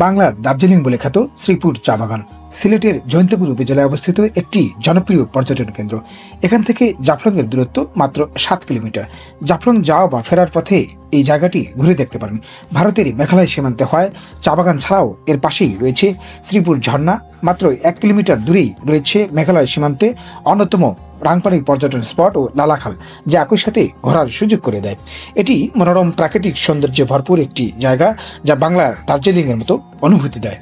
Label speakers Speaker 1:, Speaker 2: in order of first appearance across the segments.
Speaker 1: বাংলার দার্জিলিং বলে খ্যাত শ্রীপুর চা বাগান সিলেটের জয়ন্তপুর উপজেলায় অবস্থিত একটি জনপ্রিয় পর্যটন কেন্দ্র। এখান থেকে জাফলং এর দূরত্ব মাত্র 7 কিলোমিটার। জাফলং যাওয়া বা ফেরার পথে এই জায়গাটি ঘুরে দেখতে পারেন। ভারতের মেঘালয় সীমান্তে হয় চা বাগান ছাড়াও এর পাশেই রয়েছে শ্রীপুর ঝর্ণা। মাত্র 1 কিলোমিটার দূরেই রয়েছে মেঘালয় সীমান্তে অন্যতম রাংপানি পর্যটন স্পট ও লালাখাল, যা একই সাথে ঘোরার সুযোগ করে দেয়। এটি মনোরম প্রাকৃতিক সৌন্দর্যে ভরপুর একটি জায়গা, যা বাংলার দার্জিলিং এর মতো অনুভূতি দেয়।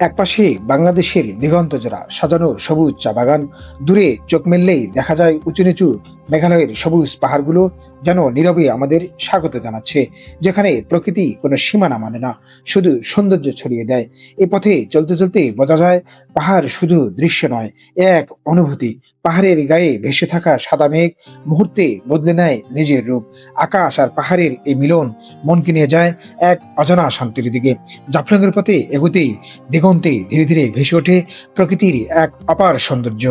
Speaker 1: একপাশে বাংলাদেশের দিগন্তজোড়া সাজানো সবুজ চা বাগান, দূরে চোখ মেললেই দেখা যায় উঁচু নিচু মেঘালয়ের সবুজ পাহাড়গুলো যেন নীরবে আমাদের স্বাগত জানাচ্ছে, যেখানে প্রকৃতি কোনো সীমানা মানে না, শুধু সৌন্দর্য ছড়িয়ে দেয়। এ পথে চলতে চলতে বোঝা যায় পাহাড় শুধু দৃশ্য নয়, এক অনুভূতি। পাহাড়ের গায়ে ভেসে থাকা সাদা মেঘ মুহূর্তে বদলে নেয় নিজের রূপ। আকাশ আর পাহাড়ের এই মিলন মনকে নিয়ে যায় এক অজানা শান্তির দিকে। জাফলংয়ের পথে এগোতেই দিগন্তে ধীরে ধীরে ভেসে ওঠে প্রকৃতির এক অপার সৌন্দর্য।